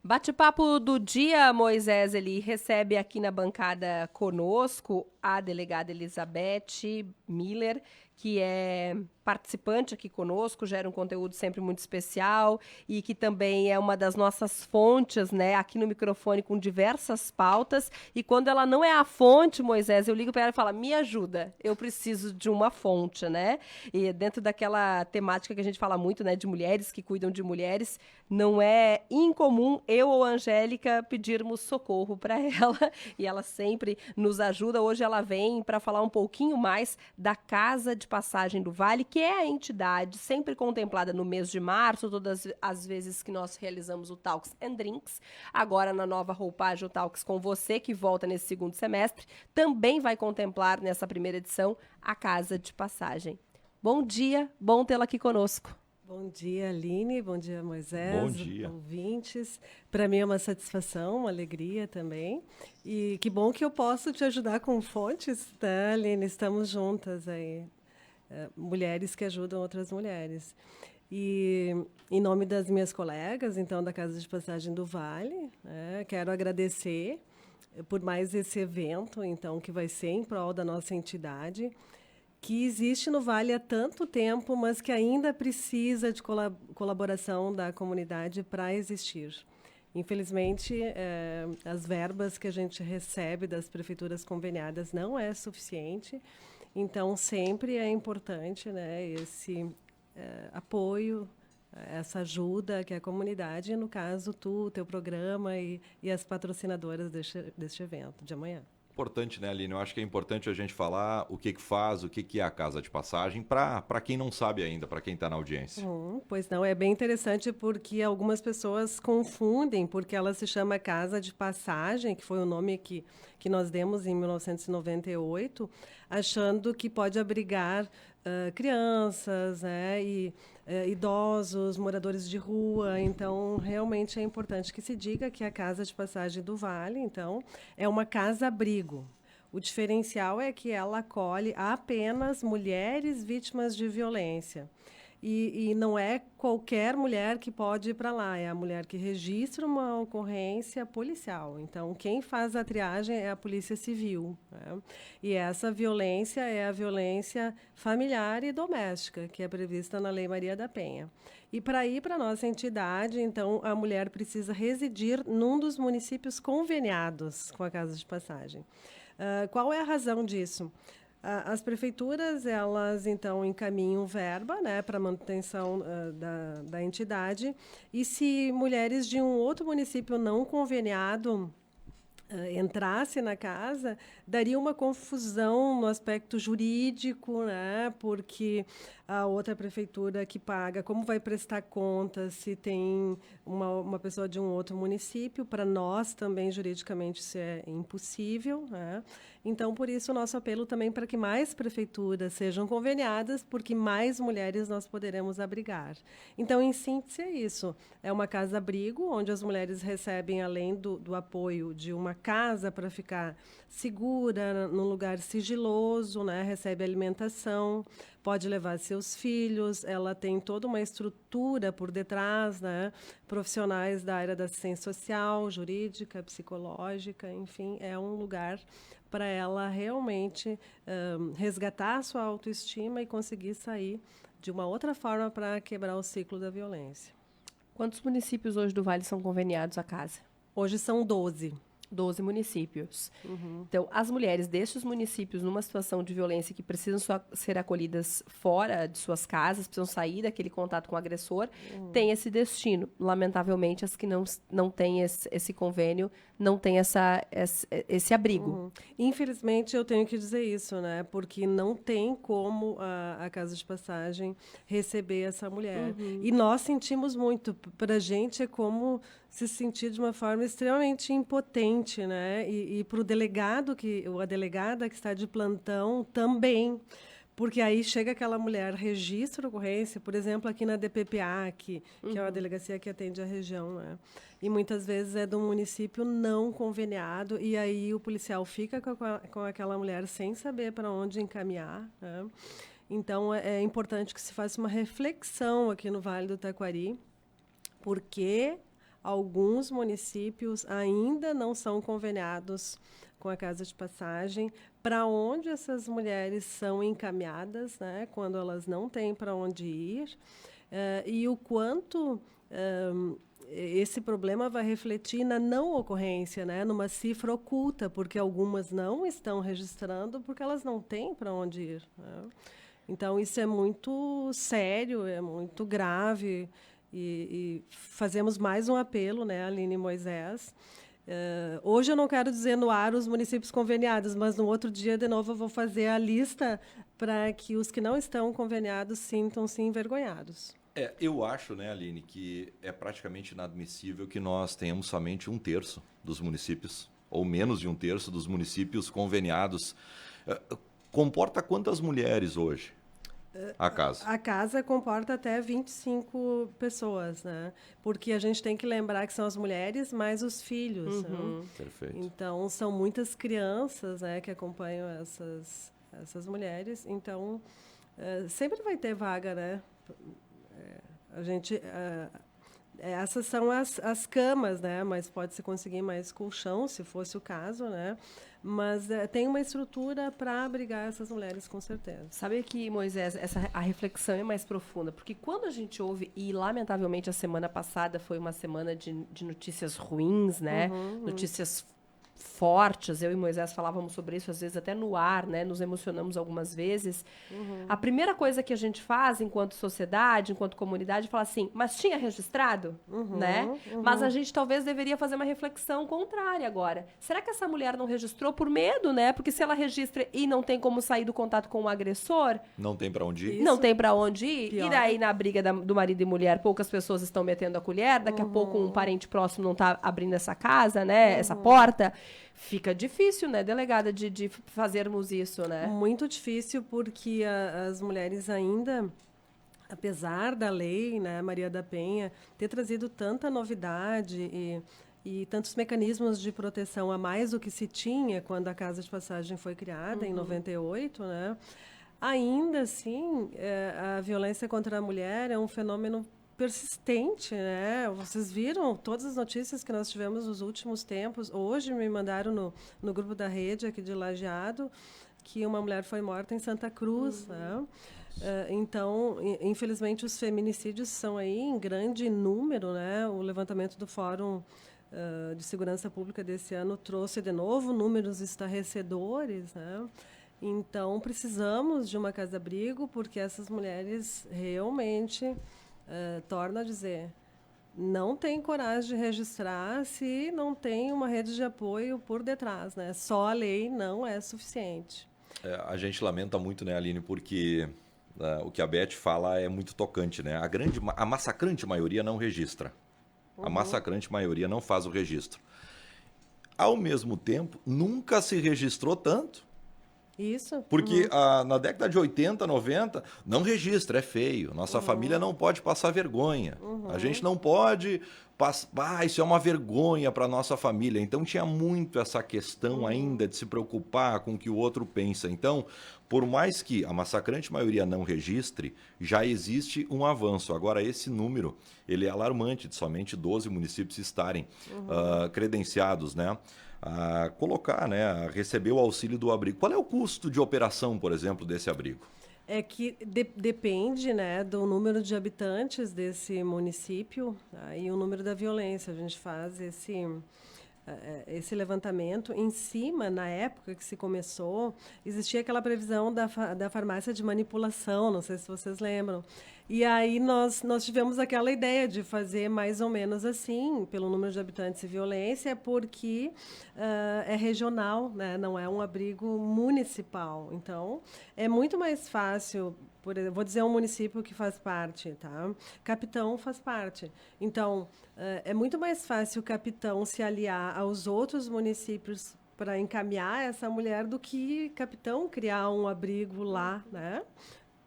Bate-papo do dia, Moisés, ele recebe aqui na bancada conosco a delegada Elizabeth Miller, que é participante aqui conosco, gera um conteúdo sempre muito especial e que também é uma das nossas fontes, né, aqui no microfone com diversas pautas. E quando ela não é a fonte, Moisés, eu ligo para ela e falo, me ajuda, eu preciso de uma fonte, né? E dentro daquela temática que a gente fala muito, né, de mulheres que cuidam de mulheres, não é incomum eu ou a Angélica pedirmos socorro para ela e ela sempre nos ajuda. Hoje ela vem para falar um pouquinho mais da Casa de Passagem do Vale, que é a entidade sempre contemplada no mês de março, todas as vezes que nós realizamos o Talks and Drinks. Agora, na nova roupagem, o Talks com você, que volta nesse segundo semestre, também vai contemplar nessa primeira edição a Casa de Passagem. Bom dia, bom tê-la aqui conosco. Bom dia, Aline. Bom dia, Bom Moisés, dia. ouvintes. Para mim é uma satisfação, uma alegria também. E que bom que eu posso te ajudar com fontes, tá, Aline? Estamos juntas aí. Mulheres que ajudam outras mulheres. E em nome das minhas colegas, então, da Casa de Passagem do Vale, quero agradecer por mais esse evento, então, que vai ser em prol da nossa entidade, que existe no Vale há tanto tempo, mas que ainda precisa de colaboração da comunidade para existir. Infelizmente, as verbas que a gente recebe das prefeituras conveniadas não é suficiente, então sempre é importante, né, esse apoio, essa ajuda que a comunidade, no caso tu, teu programa e as patrocinadoras deste evento de amanhã. Importante, né, Aline? Eu acho que é importante a gente falar o que faz, o que é a Casa de Passagem, para quem não sabe ainda, para quem está na audiência. Pois não, é bem interessante porque algumas pessoas confundem, porque ela se chama Casa de Passagem, que foi o nome que nós demos em 1998, achando que pode abrigar crianças, né, e idosos, moradores de rua. Então, realmente é importante que se diga que a Casa de Passagem do Vale, então, é uma casa-abrigo. O diferencial é que ela acolhe apenas mulheres vítimas de violência. E não é qualquer mulher que pode ir para lá, é a mulher que registra uma ocorrência policial. Então, quem faz a triagem é a Polícia Civil, né? E essa violência é a violência familiar e doméstica, que é prevista na Lei Maria da Penha. E para ir para a nossa entidade, então, a mulher precisa residir num dos municípios conveniados com a Casa de Passagem. Qual é a razão disso? As prefeituras, elas, então, encaminham verba, né, para manutenção da entidade, e se mulheres de um outro município não conveniado entrasse na casa, daria uma confusão no aspecto jurídico, né? Porque a outra prefeitura que paga, como vai prestar contas se tem uma pessoa de um outro município? Para nós também, juridicamente, isso é impossível, né? Então, por isso, o nosso apelo também para que mais prefeituras sejam conveniadas, porque mais mulheres nós poderemos abrigar. Então, em síntese, é isso. É uma casa-abrigo, onde as mulheres recebem, além do apoio de uma casa para ficar segura, num lugar sigiloso, né? Recebe alimentação, pode levar seus filhos, ela tem toda uma estrutura por detrás, né? Profissionais da área da assistência social, jurídica, psicológica, enfim, é um lugar para ela realmente resgatar a sua autoestima e conseguir sair de uma outra forma para quebrar o ciclo da violência. Quantos municípios hoje do Vale são conveniados à casa? Hoje são 12. 12 municípios. Então, as mulheres destes municípios, numa situação de violência que precisam ser acolhidas fora de suas casas, precisam sair daquele contato com o agressor, têm esse destino. Lamentavelmente, as que não têm esse convênio, não têm esse abrigo. Infelizmente, eu tenho que dizer isso, né? Porque não tem como a Casa de Passagem receber essa mulher. E nós sentimos muito. Para a gente é como se sentir de uma forma extremamente impotente, né? E para o delegado, ou a delegada que está de plantão, também. Porque aí chega aquela mulher, registra a ocorrência, por exemplo, aqui na DPPA, que é uma delegacia que atende a região, né? E muitas vezes é de um município não conveniado, e aí o policial fica com aquela mulher sem saber para onde encaminhar, né? Então, é importante que se faça uma reflexão aqui no Vale do Taquari, porque alguns municípios ainda não são conveniados com a Casa de Passagem, para onde essas mulheres são encaminhadas, né, quando elas não têm para onde ir, e o quanto esse problema vai refletir na não ocorrência, né, numa cifra oculta, porque algumas não estão registrando porque elas não têm para onde ir, né? Então, isso é muito sério, é muito grave, e fazemos mais um apelo, né, Aline e Moisés. Hoje eu não quero dizer no ar os municípios conveniados, mas no outro dia, de novo, eu vou fazer a lista para que os que não estão conveniados sintam-se envergonhados. Eu acho, né, Aline, que é praticamente inadmissível que nós tenhamos somente 1/3 dos municípios, ou menos de 1/3 dos municípios conveniados. Comporta quantas mulheres hoje a casa? A casa comporta até 25 pessoas, né? Porque a gente tem que lembrar que são as mulheres mais os filhos. Né? Perfeito. Então, são muitas crianças, né, que acompanham essas mulheres. Então, sempre vai ter vaga, né? Essas são as camas, né? Mas pode-se conseguir mais colchão, se fosse o caso, né? Mas tem uma estrutura para abrigar essas mulheres, com certeza. Sabe que, Moisés, a reflexão é mais profunda, porque quando a gente ouve, e lamentavelmente a semana passada foi uma semana de notícias ruins, né? Notícias fortes, eu e Moisés falávamos sobre isso, às vezes até no ar, né? Nos emocionamos algumas vezes. A primeira coisa que a gente faz enquanto sociedade, enquanto comunidade, é falar assim, mas tinha registrado, né? Mas a gente talvez deveria fazer uma reflexão contrária agora. Será que essa mulher não registrou por medo, né? Porque se ela registra e não tem como sair do contato com o agressor... Não tem para onde ir? Não tem para onde ir. Pior. E daí, na briga do marido e mulher, poucas pessoas estão metendo a colher, daqui a pouco um parente próximo não está abrindo essa casa, né? Essa porta... Fica difícil, né, delegada, de fazermos isso, né? Muito difícil, porque as mulheres ainda, apesar da lei, né, Maria da Penha, ter trazido tanta novidade e tantos mecanismos de proteção a mais do que se tinha quando a Casa de Passagem foi criada, em 98, né? Ainda assim, a violência contra a mulher é um fenômeno persistente, né? Vocês viram todas as notícias que nós tivemos nos últimos tempos. Hoje me mandaram no grupo da rede aqui de Lajeado que uma mulher foi morta em Santa Cruz, né? Então, infelizmente, os feminicídios são aí em grande número, né? O levantamento do Fórum de Segurança Pública desse ano trouxe de novo números estarrecedores, né? Então, precisamos de uma casa-abrigo, porque essas mulheres realmente... torno a dizer, não tem coragem de registrar se não tem uma rede de apoio por detrás, né? Só a lei não é suficiente. A gente lamenta muito, né, Aline, porque o que a Beth fala é muito tocante, né? A massacrante maioria não registra. A massacrante maioria não faz o registro. Ao mesmo tempo, nunca se registrou tanto. Isso. Porque na década de 80, 90, não registra, é feio. Nossa família não pode passar vergonha. A gente não pode passar... isso é uma vergonha para a nossa família. Então tinha muito essa questão ainda de se preocupar com o que o outro pensa. Então, por mais que a massacrante maioria não registre, já existe um avanço. Agora, esse número, ele é alarmante, de somente 12 municípios estarem credenciados, né? A colocar, né, a receber o auxílio do abrigo. Qual é o custo de operação, por exemplo, desse abrigo? É que depende, né, do número de habitantes desse município, e o número da violência. A gente faz esse levantamento. Em cima, na época que se começou, existia aquela previsão da farmácia de manipulação, não sei se vocês lembram. E aí nós tivemos aquela ideia de fazer mais ou menos assim, pelo número de habitantes e violência, porque é regional, né? Não é um abrigo municipal. Então, é muito mais fácil... vou dizer um município que faz parte, tá? Capitão faz parte. Então, é muito mais fácil o Capitão se aliar aos outros municípios para encaminhar essa mulher do que Capitão criar um abrigo lá, né?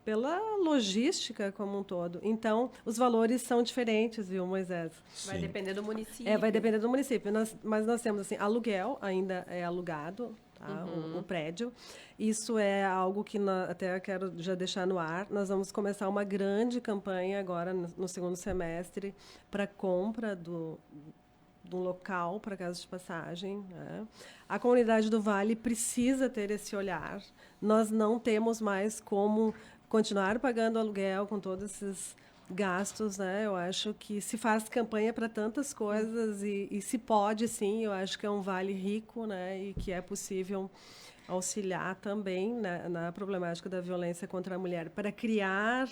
Pela logística como um todo. Então, os valores são diferentes, viu, Moisés? Sim. Vai depender do município. Vai depender do município. Mas nós temos, assim, aluguel, ainda é alugado, tá? O prédio. Isso é algo que até quero já deixar no ar. Nós vamos começar uma grande campanha agora no segundo semestre para compra do local para casa de passagem, né? A comunidade do Vale precisa ter esse olhar. Nós não temos mais como continuar pagando aluguel com todos esses gastos, né? Eu acho que se faz campanha para tantas coisas e se pode, sim. Eu acho que é um vale rico, né? E que é possível auxiliar também na problemática da violência contra a mulher para criar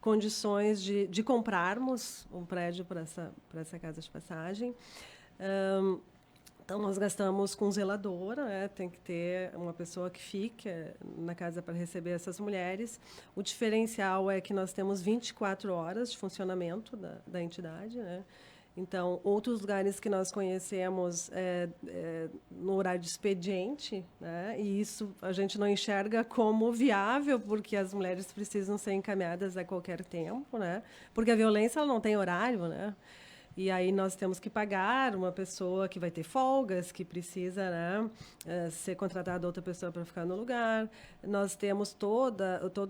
condições de comprarmos um prédio para essa casa de passagem. Então, nós gastamos com zeladora, né? Tem que ter uma pessoa que fique na casa para receber essas mulheres. O diferencial é que nós temos 24 horas de funcionamento da entidade, né? Então, outros lugares que nós conhecemos no horário de expediente, né? E isso a gente não enxerga como viável, porque as mulheres precisam ser encaminhadas a qualquer tempo, né? Porque a violência ela não tem horário, né? E aí nós temos que pagar uma pessoa que vai ter folgas, que precisa, né, ser contratada outra pessoa para ficar no lugar. Nós temos todo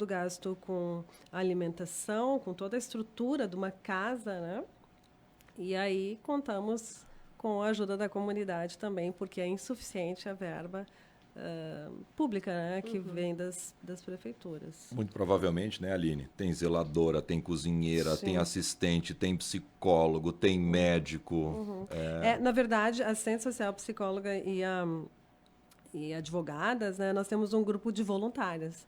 o gasto com alimentação, com toda a estrutura de uma casa, né? E aí contamos com a ajuda da comunidade também, porque é insuficiente a verba pública, né, que vem das prefeituras. Muito provavelmente, né, Aline? Tem zeladora, tem cozinheira, Sim. tem assistente, tem psicólogo, tem médico. Na verdade, assistente social, psicóloga e advogadas, né, nós temos um grupo de voluntárias.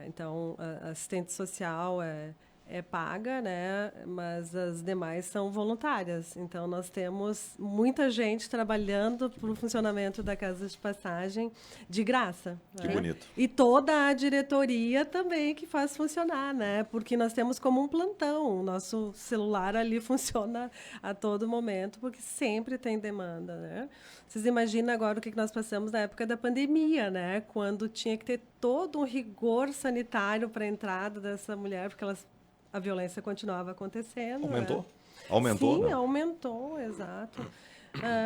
Então, a assistente social é paga, né, mas as demais são voluntárias. Então, nós temos muita gente trabalhando para o funcionamento da casa de passagem de graça. Que né? bonito. E toda a diretoria também que faz funcionar, né? Porque nós temos como um plantão. O nosso celular ali funciona a todo momento, porque sempre tem demanda, né? Vocês imaginam agora o que nós passamos na época da pandemia, né? Quando tinha que ter todo um rigor sanitário para a entrada dessa mulher, porque a violência continuava acontecendo. Aumentou? Né? Aumentou, Sim, né? aumentou, exato.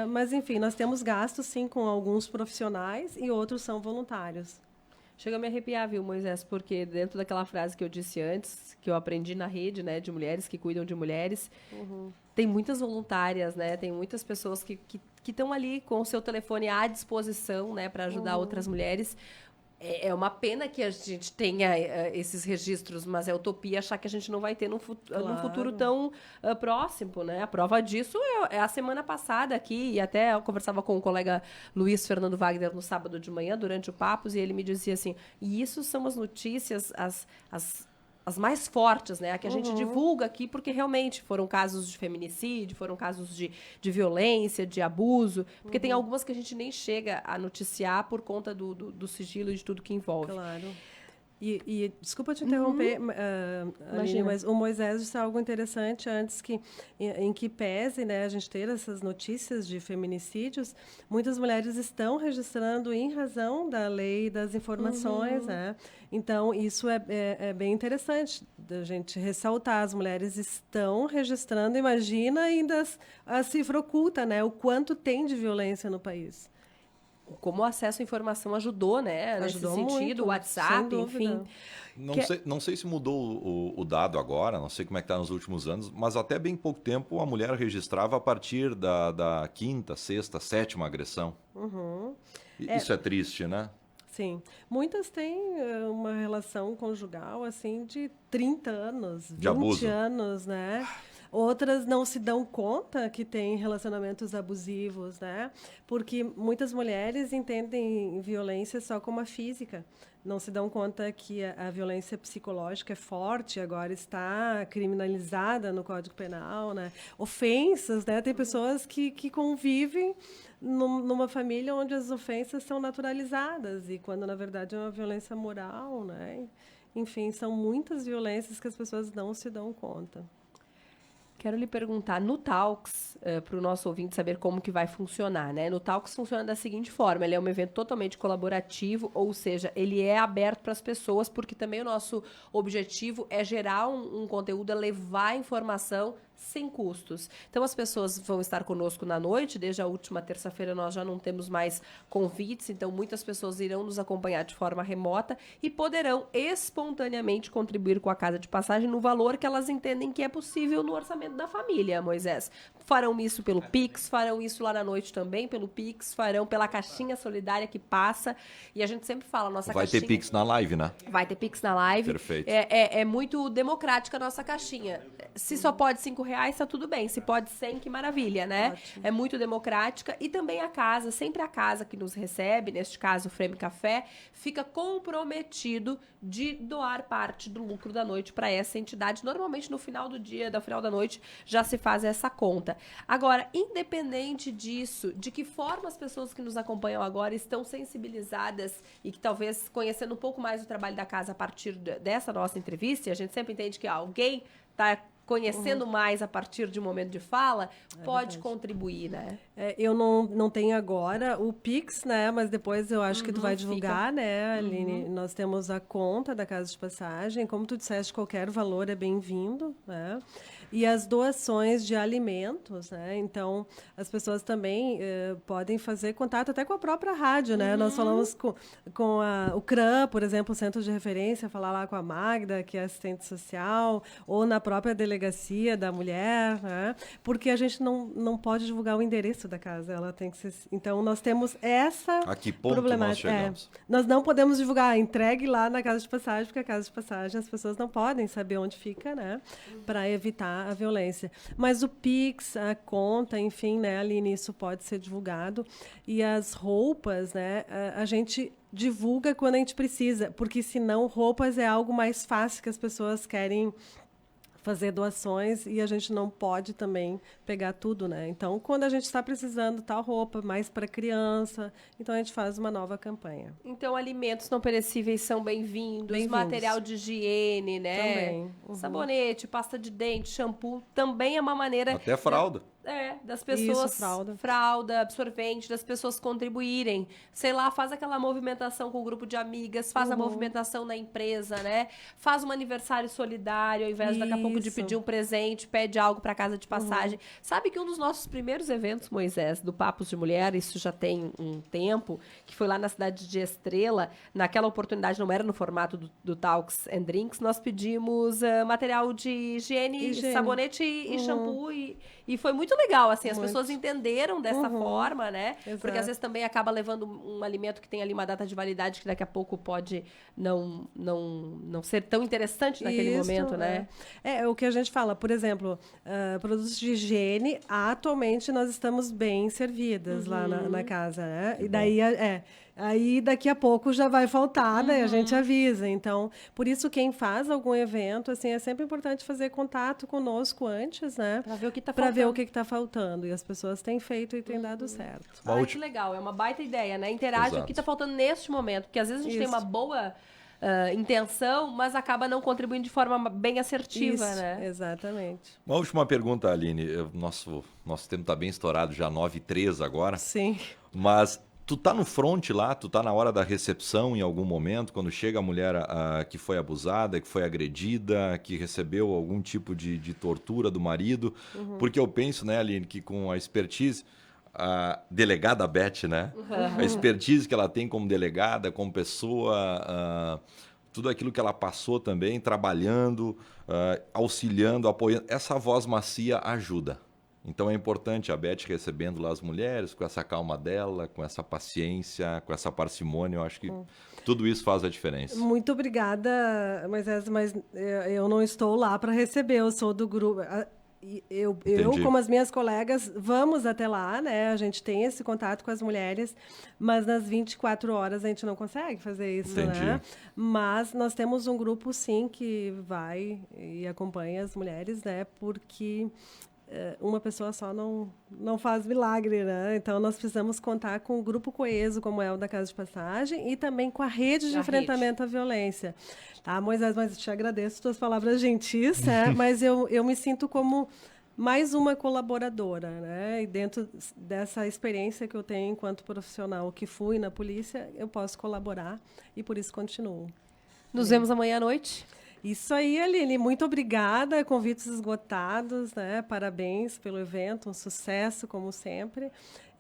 Mas, enfim, nós temos gastos, sim, com alguns profissionais e outros são voluntários. Chega a me arrepiar, viu, Moisés? Porque dentro daquela frase que eu disse antes, que eu aprendi na rede, né, de mulheres que cuidam de mulheres, tem muitas voluntárias, né? Tem muitas pessoas que estão ali com o seu telefone à disposição, né, para ajudar outras mulheres. É uma pena que a gente tenha esses registros, mas é utopia achar que a gente não vai ter num futuro tão próximo, né? A prova disso é a semana passada aqui, e até eu conversava com o colega Luiz Fernando Wagner no sábado de manhã, durante o Papos, e ele me dizia assim, e isso são as notícias, as mais fortes, né? A que a gente divulga aqui, porque realmente foram casos de feminicídio, foram casos de violência, de abuso, porque tem algumas que a gente nem chega a noticiar por conta do sigilo e de tudo que envolve. Claro. E desculpa te interromper, Aline, mas o Moisés disse algo interessante antes, em que pese, né, a gente ter essas notícias de feminicídios, muitas mulheres estão registrando em razão da lei das informações, né? Então, isso é bem interessante da gente ressaltar. As mulheres estão registrando, imagina ainda a cifra oculta, né? O quanto tem de violência no país. Como o acesso à informação ajudou, né? Ajudou nesse sentido, muito, o WhatsApp, sem enfim. dúvida. Não sei se mudou o dado agora, não sei como é que está nos últimos anos, mas até bem pouco tempo a mulher registrava a partir da quinta, sexta, sétima agressão. Isso é triste, né? Sim. Muitas têm uma relação conjugal, assim, de 30 anos, 20 abuso. anos, né? Outras não se dão conta que têm relacionamentos abusivos, né? Porque muitas mulheres entendem violência só como a física. Não se dão conta que a violência psicológica é forte, agora está criminalizada no Código Penal, né? Ofensas, né? Tem pessoas que convivem numa família onde as ofensas são naturalizadas e quando, na verdade, é uma violência moral, né? Enfim, são muitas violências que as pessoas não se dão conta. Quero lhe perguntar, no Talks, para o nosso ouvinte saber como que vai funcionar, né? No Talks funciona da seguinte forma, ele é um evento totalmente colaborativo, ou seja, ele é aberto para as pessoas, porque também o nosso objetivo é gerar um conteúdo, é levar informação sem custos. Então, as pessoas vão estar conosco na noite. Desde a última terça-feira, nós já não temos mais convites. Então, muitas pessoas irão nos acompanhar de forma remota e poderão espontaneamente contribuir com a casa de passagem no valor que elas entendem que é possível no orçamento da família, Moisés. Farão isso pelo Pix, farão isso lá na noite também pelo Pix, farão pela caixinha solidária que passa. E a gente sempre fala, nossa Vai caixinha... ter Pix na live, né? Vai ter Pix na live. Perfeito. É muito democrática a nossa caixinha. Se só pode R$5, tá tudo bem. Se pode 100, que maravilha, né? Ótimo. É muito democrática. E também a casa, sempre a casa que nos recebe, neste caso o Frame Café, fica comprometido de doar parte do lucro da noite para essa entidade. Normalmente no final do dia, no final da noite, já se faz essa conta. Agora, independente disso, de que forma as pessoas que nos acompanham agora estão sensibilizadas e que talvez conhecendo um pouco mais o trabalho da casa a partir dessa nossa entrevista, e a gente sempre entende que alguém está conhecendo mais a partir de um momento de fala, pode contribuir, né? Eu não tenho agora o Pix, né? Mas depois eu acho que tu vai divulgar, né, Aline? Nós temos a conta da Casa de Passagem. Como tu disseste, qualquer valor é bem-vindo, né? E as doações de alimentos, né? Então, as pessoas também podem fazer contato até com a própria rádio, né? Nós falamos com o CRAM, por exemplo, o Centro de Referência, falar lá com a Magda, que é assistente social, ou na própria delegacia da mulher, né? Porque a gente não pode divulgar o endereço da casa, ela tem que ser... Então, nós temos essa A que ponto nós problemática. chegamos? Nós não podemos divulgar, entregue lá na Casa de Passagem, porque a Casa de Passagem as pessoas não podem saber onde fica, né? Para evitar a violência. Mas o Pix, a conta, enfim, né, Aline, isso pode ser divulgado. E as roupas, né, a gente divulga quando a gente precisa, porque senão roupas é algo mais fácil que as pessoas querem fazer doações e a gente não pode também pegar tudo, né? Então, quando a gente está precisando tal roupa, mais para criança, então a gente faz uma nova campanha. Então, alimentos não perecíveis são bem-vindos, Bem-vindos. material de higiene, né? Também. Sabonete, pasta de dente, shampoo, também é uma maneira... Até fralda. Das pessoas... Isso, fralda. Fralda, absorvente, das pessoas contribuírem. Sei lá, faz aquela movimentação com o grupo de amigas, faz a movimentação na empresa, né? Faz um aniversário solidário, ao invés daqui a pouco de Isso. pedir um presente, pede algo para casa de passagem. Sabe que um dos nossos primeiros eventos, Moisés, do Papos de Mulher, isso já tem um tempo, que foi lá na cidade de Estrela, naquela oportunidade, não era no formato do Talks and Drinks, nós pedimos material de higiene, sabonete e shampoo, e foi muito legal, assim, as pessoas entenderam dessa forma, né? Exato. Porque às vezes também acaba levando um alimento que tem ali uma data de validade que daqui a pouco pode não ser tão interessante naquele Isso, momento, né? É o que a gente fala, por exemplo, produtos de higiene, atualmente nós estamos bem servidas lá na casa, né? E daí, aí daqui a pouco já vai faltar, né? A gente avisa. Então, por isso quem faz algum evento, assim, é sempre importante fazer contato conosco antes, né? Pra ver o que tá Pra faltando. ver o que está faltando. E as pessoas têm feito e têm dado certo. Ai, que legal, é uma baita ideia, né? Interage Exato. o que tá faltando neste momento, porque às vezes a gente tem Isso. uma boa intenção, mas acaba não contribuindo de forma bem assertiva, Isso, né? exatamente. Uma última pergunta, Aline. Nosso tempo está bem estourado, já 9h03 agora. Sim. Mas tu tá no front lá, tu tá na hora da recepção em algum momento, quando chega a mulher que foi abusada, que foi agredida, que recebeu algum tipo de tortura do marido. Porque eu penso, né, Aline, que com a expertise, a delegada Beth, né? A expertise que ela tem como delegada, como pessoa, tudo aquilo que ela passou também, trabalhando, auxiliando, apoiando. Essa voz macia ajuda. Então é importante a Beth recebendo lá as mulheres, com essa calma dela, com essa paciência, com essa parcimônia. Eu acho que tudo isso faz a diferença. Muito obrigada, mas eu não estou lá para receber, eu sou do grupo. Eu, como as minhas colegas, vamos até lá, né? A gente tem esse contato com as mulheres, mas nas 24 horas a gente não consegue fazer isso, Entendi. né? Mas nós temos um grupo, sim, que vai e acompanha as mulheres, né? Porque uma pessoa só não faz milagre, né? Então, nós precisamos contar com um grupo coeso, como é o da Casa de Passagem, e também com a rede de enfrentamento à violência. Tá, Moisés, mas eu te agradeço suas palavras gentis, né? Mas eu me sinto como mais uma colaboradora, né? E dentro dessa experiência que eu tenho enquanto profissional que fui na polícia, eu posso colaborar e por isso continuo. Nos vemos amanhã à noite. Isso aí, Aline, muito obrigada, convites esgotados, né? Parabéns pelo evento, um sucesso, como sempre.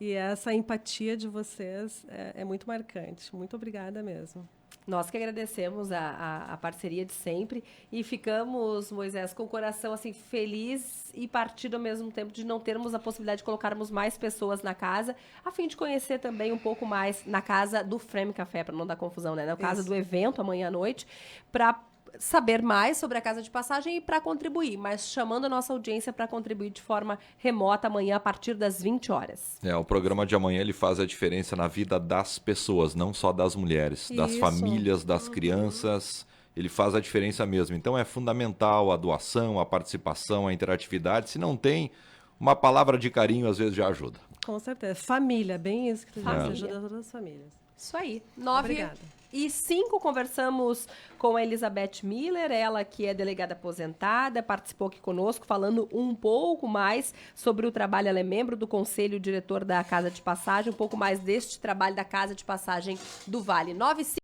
E essa empatia de vocês é muito marcante. Muito obrigada mesmo. Nós que agradecemos a parceria de sempre e ficamos, Moisés, com o coração assim feliz e partido ao mesmo tempo de não termos a possibilidade de colocarmos mais pessoas na casa, a fim de conhecer também um pouco mais na casa do Frame Café, para não dar confusão, né? Na casa do evento, amanhã à noite, para saber mais sobre a Casa de Passagem e para contribuir, mas chamando a nossa audiência para contribuir de forma remota amanhã a partir das 20 horas. O programa de amanhã ele faz a diferença na vida das pessoas, não só das mulheres, das famílias, das crianças. Ele faz a diferença mesmo. Então é fundamental a doação, a participação, a interatividade. Se não tem, uma palavra de carinho às vezes já ajuda. Com certeza. Família, bem isso que tu disse, ajuda todas as famílias. Isso aí. Obrigada. 9h05, conversamos com a Elizabeth Miller, ela que é delegada aposentada, participou aqui conosco falando um pouco mais sobre o trabalho. Ela é membro do conselho diretor da Casa de Passagem, um pouco mais deste trabalho da Casa de Passagem do Vale. 9h05.